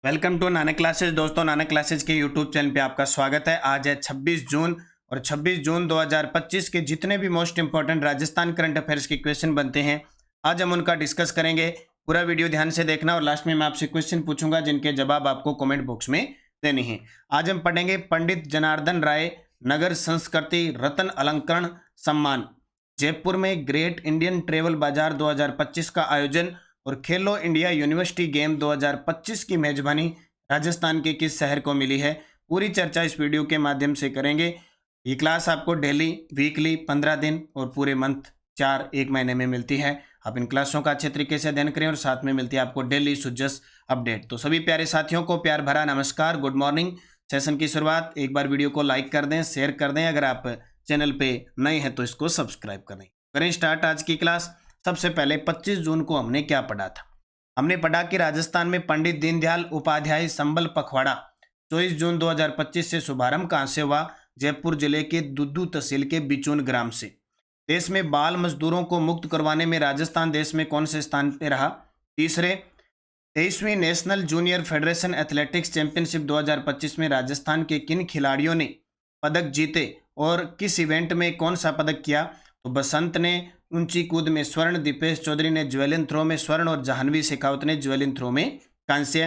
Welcome to Nanak classes. दोस्तों, Nanak classes के YouTube channel पे आपका स्वागत है। आज है 26 जून और 26 जून 2025 के जितने भी most important Rajasthan current affairs के क्वेश्चन बनते हैं, आज हम उनका डिस्कस करेंगे। पूरा वीडियो ध्यान से देखना और लास्ट में मैं आपसे क्वेश्चन पूछूंगा जिनके जवाब आपको कमेंट बॉक्स में देने हैं। आज हम पढ़ेंगे पंडित जनार्दन राय नगर संस्कृति रत्न अलंकरण सम्मान, जयपुर में ग्रेट इंडियन ट्रेवल बाजार 2025 का आयोजन और खेलो इंडिया यूनिवर्सिटी गेम 2025 की मेजबानी राजस्थान के किस शहर को मिली है। पूरी चर्चा इस वीडियो के माध्यम से करेंगे। ये क्लास आपको डेली, वीकली, 15 दिन और पूरे मंथ 1 महीने में मिलती है। आप इन क्लासों का अच्छे तरीके से अध्ययन करें और साथ में मिलती है आपको डेली सुजस अपडेट। तो सभी प्यारे साथियों को प्यार भरा नमस्कार, गुड मॉर्निंग। सेशन की शुरुआत, एक बार वीडियो को लाइक कर दें, शेयर कर दें। अगर आप चैनल पे नए हैं तो इसको सब्सक्राइब कर दें। करें स्टार्ट आज की क्लास। सबसे पहले 25 जून को हमने क्या पढ़ा था? हमने पढ़ा कि राजस्थान में पंडित दीनदयाल उपाध्याय संबल पखवाड़ा 24 जून 2025 से शुभारंभ कहां से हुआ? जयपुर जिले के दुद्दू तहसील के बिचून ग्राम से। देश में बाल मजदूरों को मुक्त करवाने में राजस्थान देश में कौन से स्थान पे रहा? तीसरे, 23वीं national junior federation athletics championship 2025 में राजस्थान के किन खिलाड़ियों ने पदक जीते और किस इवेंट में कौन सा पदक किया? तो बसंत ने ऊंची कूद में स्वर्ण, दीपेश चौधरी ने ज्वेलिन थ्रो में स्वर्ण और जाह्नवी शेखावत ने ज्वेलिन थ्रो में कांस्य।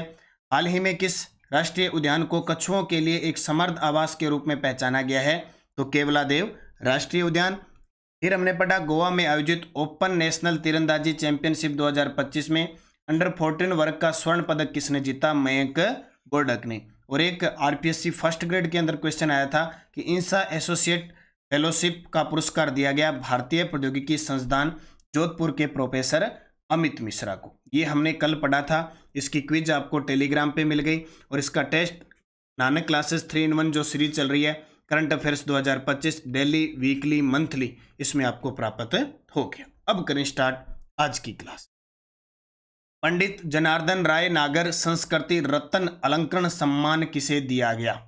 हाल ही में किस राष्ट्रीय उद्यान को कछुओं के लिए एक समर्थ आवास के रूप में पहचाना गया है? तो केवलादेव राष्ट्रीय उद्यान। फिर हमने पढ़ा गोवा में आयोजित ओपन नेशनल तीरंदाजी चैंपियनशिप 2025 में अंडर 14 वर्ग का स्वर्ण पदक किसने जीता? मयंक बोर्डक ने। और एक आरपीएससी फर्स्ट ग्रेड के अंदर क्वेश्चन आया था कि इंसा एसोसिएट फेलोशिप का पुरस्कार दिया गया भारतीय प्रौद्योगिकी संस्थान जोधपुर के प्रोफेसर अमित मिश्रा को। ये हमने कल पढ़ा था। इसकी क्विज आपको टेलीग्राम पे मिल गई और इसका टेस्ट नानक क्लासेस 3 in 1 जो सीरीज चल रही है current affairs 2025 daily, weekly, monthly, इसमें आपको प्राप्त हो गया। अब करें स्टार्ट आज की क्लास। पंडित जनार्दन राय नागर संस्कृति रत्न अलंकरण सम्मान किसे दिया गया?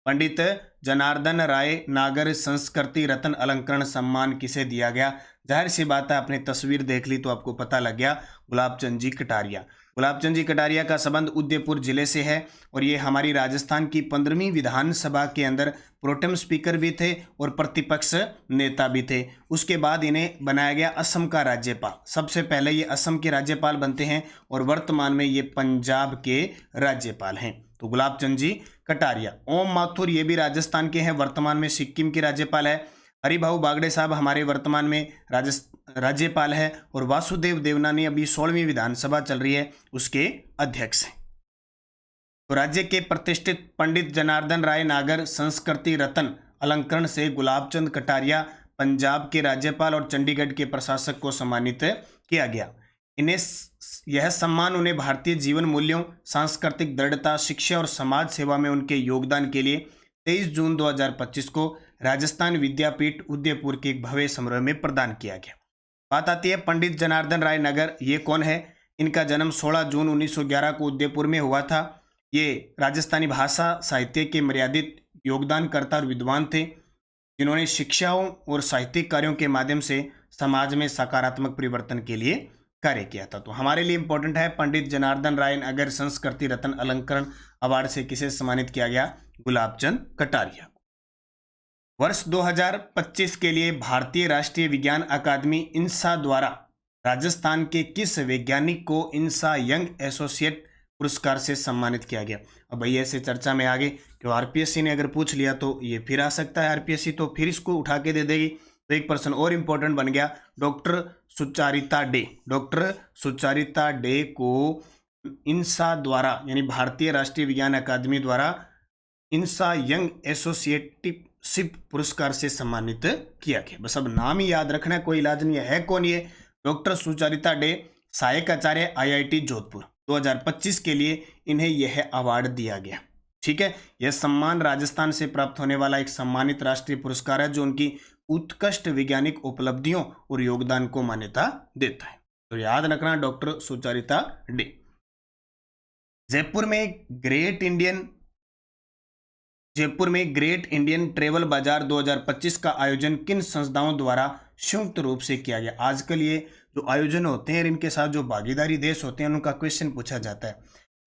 पंडित जनार्दन राय नागर संस्कृति रत्न अलंकरण सम्मान किसे दिया गया? जाहिर सी बात है, आपने तस्वीर देख ली तो आपको पता लग गया, गुलाबचंद जी कटारिया। गुलाबचंद जी कटारिया का संबंध उदयपुर जिले से है और ये हमारी राजस्थान की 15वीं विधानसभा के अंदर प्रोटेम स्पीकर भी थे और प्रतिपक्ष नेता भी थे। उसके बाद इन्हें बनाया गया असम का राज्यपाल। सबसे पहले ये असम के राज्यपाल बनते हैं और वर्तमान में ये पंजाब के राज्यपाल हैं। तो गुलाबचंद जी कटारिया। ओम माथुर ये भी राजस्थान के हैं, वर्तमान में सिक्किम के राज्यपाल है। हरिभाऊ बागड़े साहब हमारे वर्तमान में राज्यपाल है और वासुदेव देवनानी अभी 16वीं विधानसभा चल रही है, उसके अध्यक्ष हैं। तो राज्य के प्रतिष्ठित पंडित जनार्दन राय नागर संस्कृति रत्न अलंकरण से गुलाबचंद कटारिया पंजाब के राज्यपाल और चंडीगढ़ के प्रशासक को सम्मानित किया गया। इन्हें यह सम्मान उन्हें भारतीय जीवन मूल्यों, सांस्कृतिक दृढ़ता, शिक्षा और समाज सेवा में उनके योगदान के लिए 23 जून 2025 को राजस्थान विद्यापीठ उदयपुर के एक भव्य समारोह में प्रदान किया गया। बात आती है पंडित जनार्दन राय नगर, ये कौन है? इनका जन्म 16 जून 1911 को उदयपुर में हुआ था। ये राजस्थानी भाषा साहित्य के मर्यादित योगदानकर्ता और विद्वान थे जिन्होंने शिक्षाओं और साहित्यिक कार्यों के माध्यम से समाज में सकारात्मक परिवर्तन के लिए कार्य किया था। तो हमारे लिए इंपॉर्टेंट है पंडित जनार्दन राय नगर संस्कृति रत्न अलंकरण अवार्ड से किसे सम्मानित किया गया? गुलाबचंद कटारिया। वर्ष 2025 के लिए भारतीय राष्ट्रीय विज्ञान अकादमी इंसा द्वारा राजस्थान के किस वैज्ञानिक को इंसा यंग एसोसिएट पुरस्कार से सम्मानित किया गया? अब भैया ऐसे चर्चा में आगे क्यों, आरपीएससी ने अगर पूछ लिया तो ये फिर आ सकता है, आरपीएससी तो फिर इसको उठा के दे देगी। तो एक पर्सन और इंपॉर्टेंट बन गया, doctor Sucharita day. Doctor Sucharita day को इंसा द्वारा यानी भारतीय राष्ट्रीय विज्ञान अकादमी द्वारा इंसा यंग एसोसिएटशिप पुरस्कार से सम्मानित किया गया। बस अब नाम ही याद रखना है, कोई इलाज नहीं है। कौन ये? डॉक्टर सुचारिता डे, सहायक आचार्य आईआईटी जोधपुर। 2025 के लिए इन्हें यह अवार्ड दिया गया। ठीक है, यह सम्मान राजस्थान से प्राप्त होने वाला एक सम्मानित राष्ट्रीय पुरस्कार है जो उनकी उत्कृष्ट वैज्ञानिक उपलब्धियों और योगदान को मान्यता देता है। तो याद रखना, डॉक्टर सुचारिता डे। जयपुर में ग्रेट इंडियन ट्रेवल बाजार 2025 का आयोजन किन संस्थाओं द्वारा संयुक्त रूप से किया गया? आजकल ये जो आयोजन होते हैं इनके साथ जो भागीदारी देश होते हैं उनका क्वेश्चन पूछा जाता है।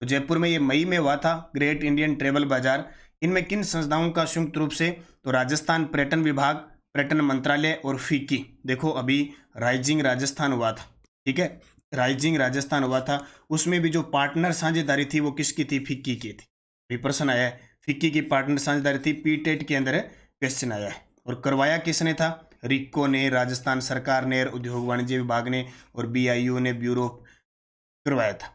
तो जयपुर में ये मई में हुआ था ग्रेट इंडियन ट्रेवल बाजार। इनमें किन संस्थाओं का संयुक्त रूप से, तो राजस्थान पर्यटन विभाग, पर्यटन मंत्रालय और फीकी। देखो अभी राइजिंग राजस्थान हुआ था, ठीक है, राइजिंग राजस्थान हुआ था, उसमें भी जो पार्टनर साझेदारी थी वो किसकी थी, फिक्की की थी। ये प्रश्न आया है, फिक्की की पार्टनर साझेदारी थी, पीटेट के अंदर क्वेश्चन आया है। और करवाया किसने था, रिक्को ने, राजस्थान सरकार ने, उद्योग वाणिज्य विभाग ने और बीआईयू ने, ब्यूरो करवाया था।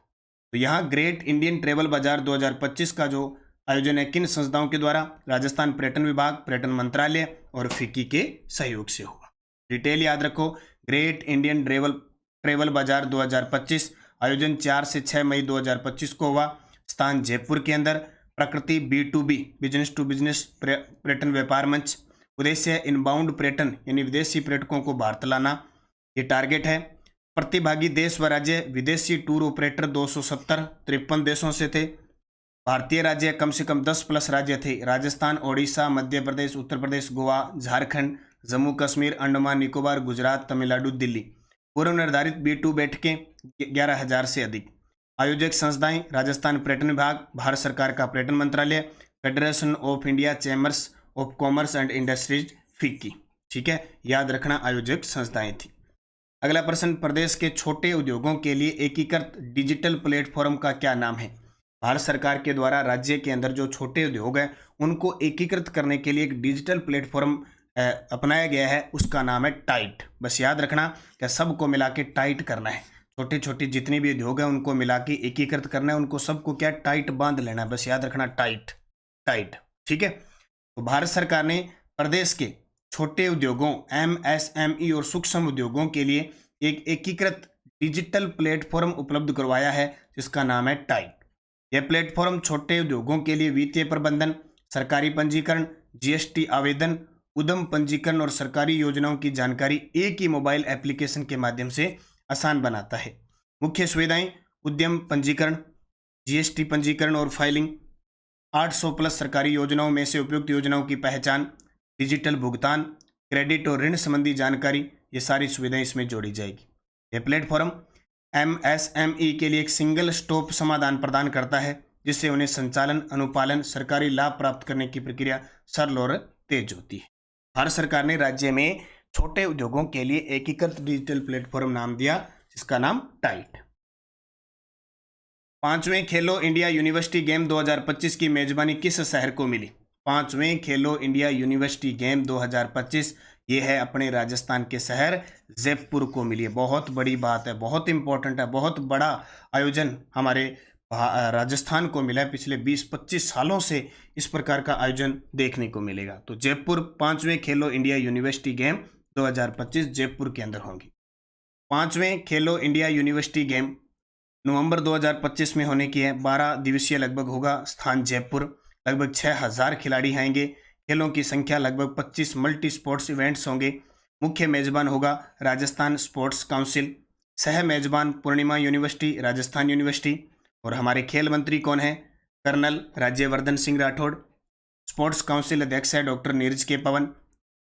तो यहाँ ग्रेट इंडियन ट्रेवल बाजार 2025 का जो आयोजन है किन संस्थाओं के द्वारा, राजस्थान पर्यटन विभाग, पर्यटन मंत्रालय और फिक्की के सहयोग से होगा। डिटेल याद रखो, ग्रेट इंडियन ट्रेवल बाजार 2025 आयोजन 4 से 6 मई 2025 को हुआ। स्थान जयपुर के अंदर। प्रकृति B2B, बिजनेस टू बिजनेस पर्यटन व्यापार मंच। उद्देश्य है इनबाउंड पर्यटन यानी विदेशी पर्यटकों को भारत लाना, ये टारगेट है। प्रतिभागी देश व राज्य, विदेशी टूर ऑपरेटर 270 53 देशों से थे। भारतीय राज्य कम से कम 10 प्लस राज्य थे, राजस्थान, ओडिशा, मध्य प्रदेश, उत्तर प्रदेश, गोवा, झारखंड, जम्मू कश्मीर, अंडमान निकोबार, गुजरात, तमिलनाडु, दिल्ली। पूर्व निर्धारित B2 बैठकें 11,000 से अधिक। आयोजक संस्थाएं, राजस्थान पर्यटन विभाग, भारत सरकार का पर्यटन मंत्रालय, federation of India chambers of commerce and industries, FICCI. ठीक है, याद रखना आयोजक संस्थाएं थी। अगला प्रश्न, प्रदेश के छोटे उद्योगों के लिए एकीकृत डिजिटल प्लेटफॉर्म का क्या नाम है। भारत सरकार के द्वारा राज्य के अंदर जो छोटे उद्योग हैं उनको एकीकृत करने के लिए एक डिजिटल प्लेटफॉर्म अपनाया गया है, उसका नाम है टाइट। बस याद रखना कि सबको मिला के टाइट करना है, छोटे छोटे जितने भी उद्योग हैं उनको मिला के एकीकृत करना है, उनको सबको क्या टाइट बांध लेना है, बस याद रखना टाइट टाइट। ठीक है, तो भारत सरकार ने प्रदेश के छोटे उद्योगों, MSME और सूक्ष्म उद्योगों के लिए एक एकीकृत डिजिटल प्लेटफॉर्म उपलब्ध करवाया है जिसका नाम है टाइट। यह प्लेटफॉर्म छोटे उद्योगों के लिए वित्तीय प्रबंधन, सरकारी पंजीकरण, GST आवेदन, उद्यम पंजीकरण और सरकारी योजनाओं की जानकारी एक ही मोबाइल एप्लीकेशन के माध्यम से आसान बनाता है। मुख्य सुविधाएं, उद्यम पंजीकरण, GST पंजीकरण और फाइलिंग, 800 प्लस सरकारी योजनाओं में से उपयुक्त योजनाओं की पहचान, डिजिटल भुगतान, क्रेडिट और ऋण संबंधी जानकारी, ये सारी सुविधाएं इसमें जोड़ी जाएगी। यह प्लेटफॉर्म MSME के लिए एक सिंगल स्टॉप समाधान प्रदान करता है जिससे उन्हें संचालन, अनुपालन, सरकारी लाभ प्राप्त करने की प्रक्रिया सरल और तेज होती है। भारत सरकार ने राज्य में छोटे उद्योगों के लिए एकीकृत डिजिटल प्लेटफॉर्म नाम दिया जिसका नाम टाइट। 5वें खेलो इंडिया यूनिवर्सिटी गेम 2025 की मेजबानी किस शहर को मिली। 5वें खेलो इंडिया यूनिवर्सिटी गेम 2025 ये है अपने राजस्थान के शहर जयपुर को मिली है। बहुत बड़ी बात है, बहुत इंपॉर्टेंट है, बहुत बड़ा आयोजन हमारे राजस्थान को मिला है। पिछले 20-25 सालों से इस प्रकार का आयोजन देखने को मिलेगा। तो जयपुर 5वें खेलो इंडिया यूनिवर्सिटी गेम 2025 जयपुर के अंदर होंगी। 5वें खेलो इंडिया यूनिवर्सिटी गेम नवंबर 2025 में होने की है। 12 दिवसीय लगभग होगा। स्थान जयपुर। लगभग 6,000 खिलाड़ी आएंगे। खेलों की संख्या लगभग 25 मल्टी स्पोर्ट्स इवेंट्स होंगे। मुख्य मेजबान होगा राजस्थान स्पोर्ट्स काउंसिल। सह मेजबान पूर्णिमा यूनिवर्सिटी, राजस्थान यूनिवर्सिटी। और हमारे खेल मंत्री कौन है, colonel Rajyavardhan Singh Rathore. Sports council अध्यक्ष है डॉक्टर नीरज के पवन।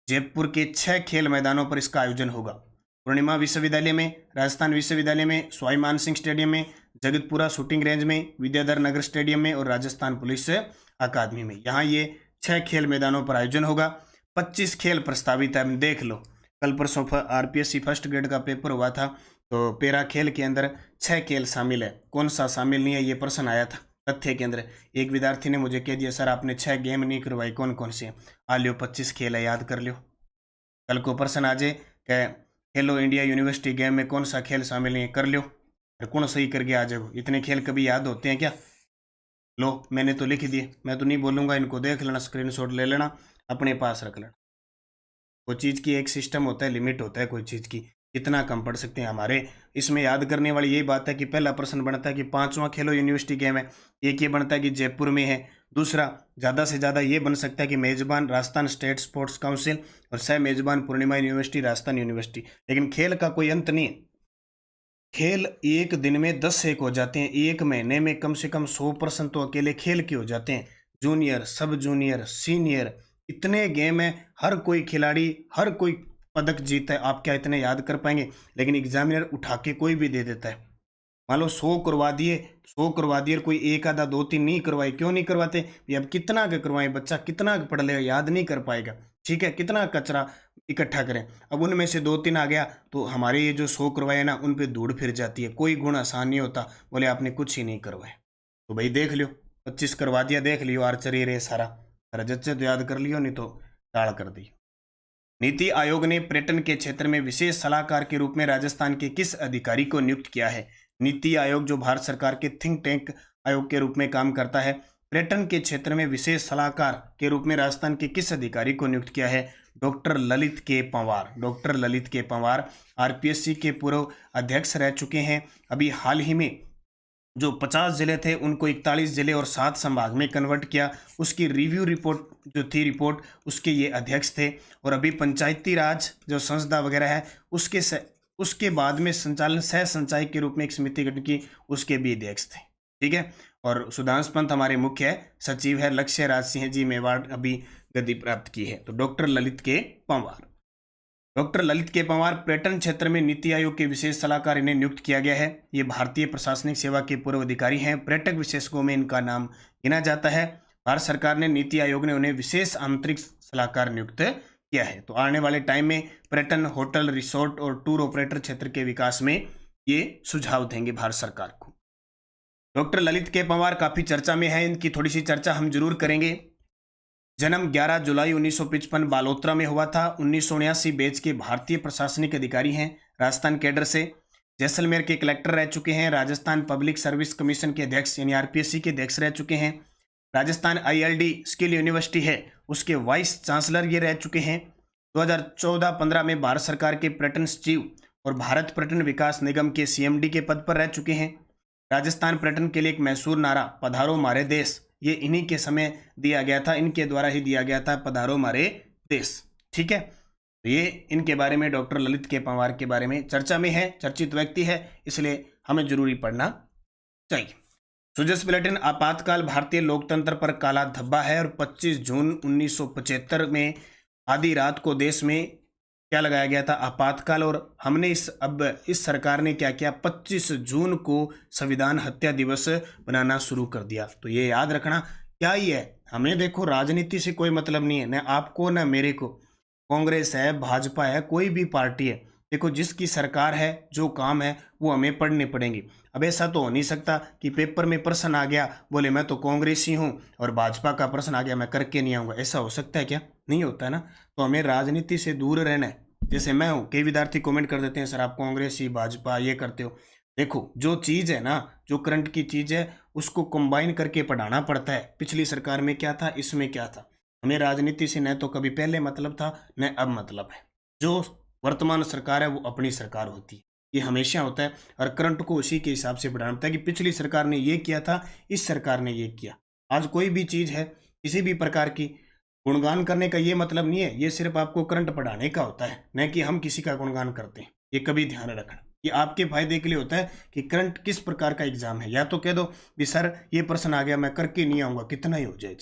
जयपुर के 6 खेल मैदानों पर इसका आयोजन होगा। पूर्णिमा विश्वविद्यालय में, राजस्थान विश्वविद्यालय में, स्वाई मान सिंह स्टेडियम में, जगतपुरा शूटिंग रेंज में, विद्याधर नगर स्टेडियम में और राजस्थान पुलिस अकादमी में। यहाँ ये 6 खेल मैदानों पर आयोजन होगा। 25 खेल प्रस्तावित है। देख लो, कल परसों RPSC फर्स्ट ग्रेड का पेपर हुआ था तो पैरा खेल के अंदर 6 खेल शामिल है। कौन सा शामिल नहीं है ये प्रश्न आया था तथ्य के अंदर। एक विद्यार्थी ने मुझे कह दिया सर आपने 6 गेम नहीं करवाई, कौन कौन से। आ लियो 25 खेल है, याद कर लियो। कल को प्रश्न आ जाए कि खेलो इंडिया यूनिवर्सिटी गेम में कौन सा खेल शामिल नहीं है, कर लियो। कौन सही करके आ जाओ। इतने खेल कभी याद होते हैं क्या। लो मैंने तो लिख दिए, मैं तो नहीं बोलूँगा, इनको देख लेना, स्क्रीनशॉट ले लेना, अपने पास रख लेना। कोई चीज़ की एक सिस्टम होता है, लिमिट होता है कोई चीज़ की, कितना कम पढ़ सकते हैं हमारे। इसमें याद करने वाली यही बात है कि पहला प्रश्न बनता है कि 5वां खेलो यूनिवर्सिटी गेम है, एक ये बनता है कि जयपुर में है। दूसरा ज़्यादा से ज़्यादा ये बन सकता है कि मेज़बान राजस्थान स्टेट स्पोर्ट्स काउंसिल और सह मेज़बान पूर्णिमा यूनिवर्सिटी, राजस्थान यूनिवर्सिटी। लेकिन खेल का कोई अंत नहीं है। खेल एक दिन में 10 से 1 हो जाते हैं। एक महीने में कम से कम 100% तो अकेले खेल के हो जाते हैं। जूनियर, सब जूनियर, सीनियर, इतने गेम है। हर कोई खिलाड़ी हर कोई पदक जीता है। आप क्या इतने याद कर पाएंगे, लेकिन एग्जामिनर उठा के कोई भी दे देता है। मान लो 100 करवा दिए, 100 करवा दिए, कोई एक आधा 2-3 नहीं करवाए, क्यों नहीं करवाते? ये अब कितना का करवाएं, बच्चा कितना का पढ़ लेगा, याद नहीं कर पाएगा, ठीक है, कितना कचरा इकट्ठा करें। अब उनमें से 2-3 आ गया तो हमारे ये जो 100 करवाए ना उन पे धूड़ फिर जाती है, कोई गुण आसान नहीं होता, बोले आपने कुछ ही नहीं करवाए। तो भाई देख लियो, 25 करवा दिया, देख लियो आर्चरी रे सारा रजत से तो याद कर लियो, नहीं तो टाल कर दियो। नीति आयोग ने पर्यटन के क्षेत्र में विशेष सलाहकार के रूप में राजस्थान के किस अधिकारी को नियुक्त किया है? नीति आयोग जो भारत सरकार के थिंक टैंक आयोग के रूप में काम करता है, पर्यटन के क्षेत्र में विशेष सलाहकार के रूप में राजस्थान के किस अधिकारी को नियुक्त किया है? डॉक्टर ललित के पंवार। डॉक्टर ललित के पंवार आरपीएससी के पूर्व अध्यक्ष रह चुके हैं। अभी हाल ही में जो 50 जिले थे उनको 41 जिले और 7 संभाग में कन्वर्ट किया, उसकी रिव्यू रिपोर्ट जो थी रिपोर्ट, उसके ये अध्यक्ष थे। और अभी पंचायती राज जो संस्था वगैरह है उसके बाद में संचालन सह संचायक के रूप में एक समिति गठन की, उसके भी अध्यक्ष थे, ठीक है। और सुधांशु पंत हमारे मुख्य सचिव है। लक्ष्य राज सिंह जी मेवाड़ अभी गद्दी प्राप्त की है। तो डॉक्टर ललित के पंवार, डॉक्टर ललित के पंवार पर्यटन क्षेत्र में नीति आयोग के विशेष सलाहकार इन्हें नियुक्त किया गया है। ये भारतीय प्रशासनिक सेवा के पूर्व अधिकारी हैं। पर्यटक विशेषज्ञों में इनका नाम गिना जाता है। भारत सरकार ने नीति आयोग ने उन्हें विशेष आंतरिक सलाहकार नियुक्त किया है। तो आने वाले टाइम में पर्यटन, होटल, रिसोर्ट और टूर ऑपरेटर क्षेत्र के विकास में ये सुझाव देंगे भारत सरकार को। डॉक्टर ललित के पंवार काफी चर्चा में है, इनकी थोड़ी सी चर्चा हम जरूर करेंगे। जन्म 11 जुलाई 1955 बालोतरा में हुआ था। 1979 बैच के भारतीय प्रशासनिक अधिकारी हैं, राजस्थान कैडर से। जैसलमेर के कलेक्टर रह चुके हैं। राजस्थान पब्लिक सर्विस कमीशन के अध्यक्ष यानी आरपीएससी के अध्यक्ष रह चुके हैं। राजस्थान आईएलडी स्किल यूनिवर्सिटी है उसके वाइस चांसलर ये रह चुके हैं। 2014-15 में भारत सरकार के पर्यटन सचिव और भारत पर्यटन विकास निगम के सीएमडी के पद पर रह चुके हैं। राजस्थान पर्यटन के लिए एक मैसूर नारा पधारो मारे देश, ये इन्हीं के समय दिया गया था, इनके द्वारा ही दिया गया था, पधारो मारे देश, ठीक है। तो ये इनके बारे में, डॉक्टर ललित के पंवार के बारे में चर्चा में है, चर्चित व्यक्ति है, इसलिए हमें जरूरी पढ़ना चाहिए। सुजस बुलेटिन, आपातकाल भारतीय लोकतंत्र पर काला धब्बा है और 25 जून 1975 में आधी रात को देश में क्या लगाया गया था? आपातकाल। और हमने इस सरकार ने क्या किया? 25 जून को संविधान हत्या दिवस बनाना शुरू कर दिया। तो ये याद रखना, क्या ही है, हमें देखो राजनीति से कोई मतलब नहीं है, न आपको न मेरे को। कांग्रेस है, भाजपा है, कोई भी पार्टी है, देखो जिसकी सरकार है, जो काम है वो हमें पढ़ने पड़ेंगे। अब ऐसा तो हो नहीं सकता कि पेपर में प्रश्न आ गया, बोले मैं तो कांग्रेसी हूँ, और भाजपा का प्रश्न आ गया मैं करके नहीं आऊँगा। ऐसा हो सकता है क्या? नहीं होता है ना। तो हमें राजनीति से दूर रहना है। जैसे मैं हूँ, कई विद्यार्थी कमेंट कर देते हैं सर आप कांग्रेसी, भाजपा ये करते हो। देखो जो चीज़ है ना, जो करंट की चीज़ है, उसको कंबाइन करके पढ़ाना पड़ता है। पिछली सरकार में क्या था, इसमें क्या था। हमें राजनीति से न तो कभी पहले मतलब था, न अब मतलब है। जो वर्तमान सरकार है वो अपनी सरकार होती है, ये हमेशा होता है। और करंट को उसी के हिसाब से बढ़ाना पड़ता है कि पिछली सरकार ने ये किया था, इस सरकार ने ये किया। आज कोई भी चीज़ है, किसी भी प्रकार की गुणगान करने का ये मतलब नहीं है, ये सिर्फ आपको करंट पढ़ाने का होता है, न कि हम किसी का गुणगान करते हैं। ये कभी ध्यान रखना, ये आपके फायदे के लिए होता है कि करंट किस प्रकार का एग्जाम है। या तो कह दो भी सर ये प्रश्न आ गया मैं करके नहीं आऊँगा, कितना ही हो जाए,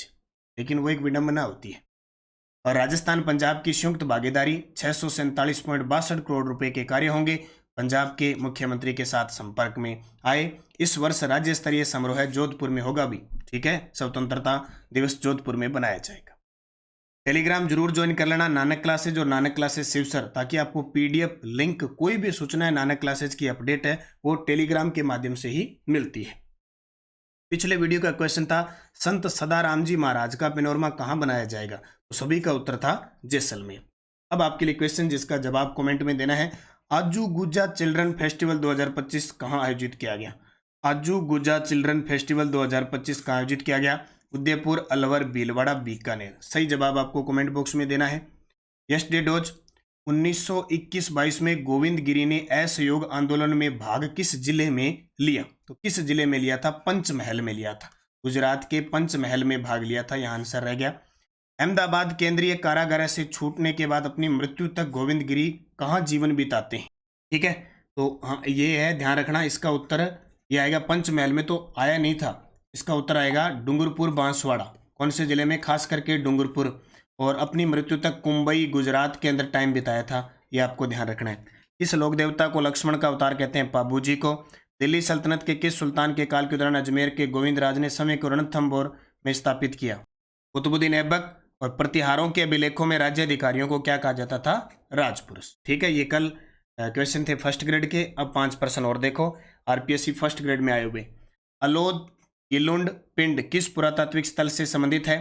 लेकिन वो एक विडंबना होती है। और राजस्थान पंजाब की संयुक्त भागीदारी 647.62 करोड़ रुपए के कार्य होंगे। पंजाब के मुख्यमंत्री के साथ संपर्क में आए। इस वर्ष राज्य स्तरीय समारोह जोधपुर में होगा भी, ठीक है, स्वतंत्रता दिवस जोधपुर में बनाया जाएगा। टेलीग्राम जरूर ज्वाइन कर लेना, नानक क्लासेज और नानक क्लासेज शिवसर, ताकि आपको पीडीएफ लिंक, कोई भी सूचना है नानक क्लासेज की अपडेट है वो टेलीग्राम के माध्यम से ही मिलती है। पिछले वीडियो का क्वेश्चन था संत सदाराम जी महाराज का पेनोरमा कहाँ बनाया जाएगा, तो सभी का उत्तर था जैसलमेर। अब आपके लिए क्वेश्चन जिसका जवाब कमेंट में देना है। आजू गुज्जा चिल्ड्रन फेस्टिवल 2025 कहाँ आयोजित किया गया? आजू गुज्जा चिल्ड्रन फेस्टिवल 2025 कहाँ आयोजित किया गया? उदयपुर, अलवर, भीलवाड़ा, बीकानेर। सही जवाब आपको कमेंट बॉक्स में देना है। यस डे डोज, 1921-22 में गोविंद गिरी ने असहयोग आंदोलन में भाग किस जिले में लिया? तो किस जिले में लिया था? पंचमहल में लिया था, गुजरात के पंचमहल में भाग लिया था, यहाँ आंसर रह गया। अहमदाबाद केंद्रीय कारागार से छूटने के बाद अपनी मृत्यु तक गोविंद गिरी कहाँ जीवन बिताते हैं? ठीक है, तो हाँ ये है, ध्यान रखना। इसका उत्तर ये आएगा, पंचमहल में तो आया नहीं था, इसका उत्तर आएगा डूंगरपुर, बांसवाड़ा। कौन से जिले में? खास करके डूंगरपुर। और अपनी मृत्यु तक कुंबई, गुजरात के अंदर टाइम बिताया था, ये आपको ध्यान रखना है। किस लोक देवता को लक्ष्मण का अवतार कहते हैं? पाबू जी को। दिल्ली सल्तनत के किस सुल्तान के काल के दौरान अजमेर के गोविंद राज ने समय को रणथंभौर में स्थापित किया? कुतुबुद्दीन ऐबक। और प्रतिहारों के अभिलेखों में राज्य अधिकारियों को क्या कहा जाता था? राजपुरुष। ठीक है, ये कल क्वेश्चन थे फर्स्ट ग्रेड के। अब 5 प्रश्न और देखो, आरपीएससी फर्स्ट ग्रेड में आए हुए। अलोद किलुंड पिंड किस पुरातात्विक स्थल से संबंधित है?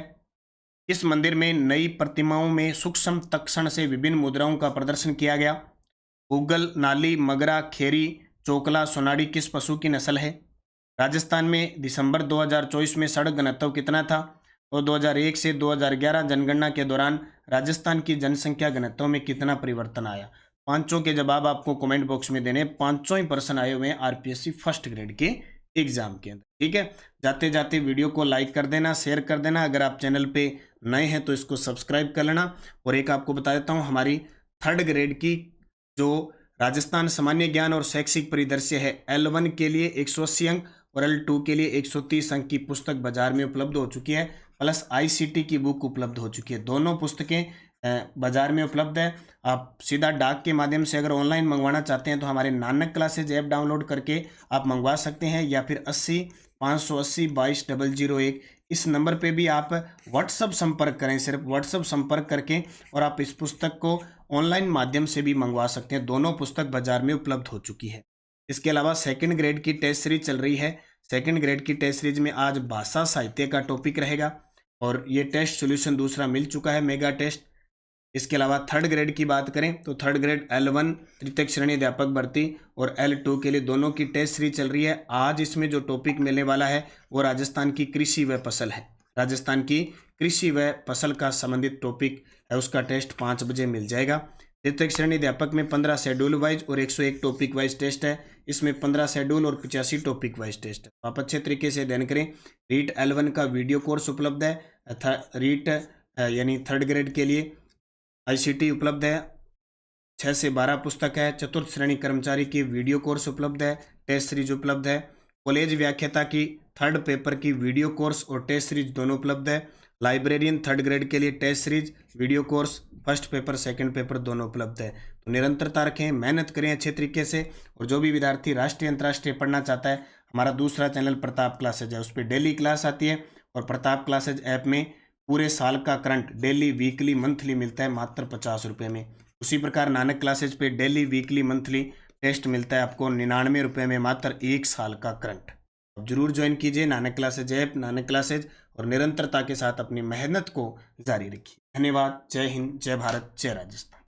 इस मंदिर में नई प्रतिमाओं में सूक्ष्म तक्षण से विभिन्न मुद्राओं का प्रदर्शन किया गया। उगल, नाली, मगरा, खेरी, चोकला, सोनाड़ी किस पशु की नस्ल है? राजस्थान में दिसंबर 2024 में सड़क घनत्व कितना था? और 2001 से 2011 जनगणना के दौरान राजस्थान की जनसंख्या घनत्व में कितना परिवर्तन आया? पांचों के जवाब आपको कमेंट बॉक्स में देने। पांचों ही प्रश्न आए हुए हैं आरपीएससी फर्स्ट ग्रेड के एग्जाम के अंदर। ठीक है, जाते जाते वीडियो को लाइक कर देना, शेयर कर देना। अगर आप चैनल पे नए हैं तो इसको सब्सक्राइब कर लेना। और एक आपको बता देता हूँ, हमारी थर्ड ग्रेड की जो राजस्थान सामान्य ज्ञान और शैक्षिक परिदृश्य है, L1 के लिए 180 अंक और L2 के लिए 130 अंक की पुस्तक बाजार में उपलब्ध हो चुकी है, प्लस ICT की बुक उपलब्ध हो चुकी है। दोनों पुस्तकें बाजार में उपलब्ध है। आप सीधा डाक के माध्यम से अगर ऑनलाइन मंगवाना चाहते हैं तो हमारे नानक क्लासेज ऐप डाउनलोड करके आप मंगवा सकते हैं, या फिर 80 580 22 001 इस नंबर पे भी आप व्हाट्सअप संपर्क करें। सिर्फ व्हाट्सअप संपर्क करके और आप इस पुस्तक को ऑनलाइन माध्यम से भी मंगवा सकते हैं। दोनों पुस्तक बाजार में उपलब्ध हो चुकी है। इसके अलावा सेकंड ग्रेड की टेस्ट सीरीज चल रही है। सेकंड ग्रेड की टेस्ट सीरीज में आज भाषा साहित्य का टॉपिक रहेगा और ये टेस्ट सोल्यूशन दूसरा मिल चुका है, मेगा टेस्ट। इसके अलावा थर्ड ग्रेड की बात करें तो थर्ड ग्रेड L1 तृतीय श्रेणी अध्यापक भर्ती और L2 के लिए दोनों की टेस्ट सीरीज चल रही है। आज इसमें जो टॉपिक मिलने वाला है वो राजस्थान की कृषि व फसल है। राजस्थान की कृषि व फसल का संबंधित टॉपिक है, उसका टेस्ट 5 बजे मिल जाएगा। तृतीय श्रेणी अध्यापक में 15 शेड्यूल वाइज और 101 टॉपिक वाइज टेस्ट है। इसमें 15 शेड्यूल और 85 टॉपिक वाइज टेस्ट है। आप अच्छे तरीके से अध्ययन करें। रीट L1 का वीडियो कोर्स उपलब्ध है। रीट यानी थर्ड ग्रेड के लिए ICT उपलब्ध है। 6 से 12 पुस्तक है। चतुर्थ श्रेणी कर्मचारी की वीडियो कोर्स उपलब्ध है, टेस्ट सीरीज उपलब्ध है। कॉलेज व्याख्याता की थर्ड पेपर की वीडियो कोर्स और टेस्ट सीरीज दोनों उपलब्ध है। लाइब्रेरियन थर्ड ग्रेड के लिए test series, video course, first paper second paper दोनों उपलब्ध है। तो निरंतरता रखें, मेहनत करें अच्छे तरीके से। और जो भी विद्यार्थी राष्ट्रीय अंतर्राष्ट्रीय पढ़ना चाहता है, हमारा दूसरा चैनल प्रताप क्लासेज है, उस पर डेली क्लास आती है। और प्रताप क्लासेज ऐप में पूरे साल का करंट डेली, वीकली, मंथली मिलता है मात्र 50 रुपये में। उसी प्रकार नानक क्लासेज पे डेली, वीकली, मंथली टेस्ट मिलता है आपको 99 रुपये में, मात्र 1 साल का करंट। अब जरूर ज्वाइन कीजिए Nanak classes app, Nanak classes, और निरंतरता के साथ अपनी मेहनत को जारी रखिए। धन्यवाद। जय हिंद, जय भारत, जय राजस्थान।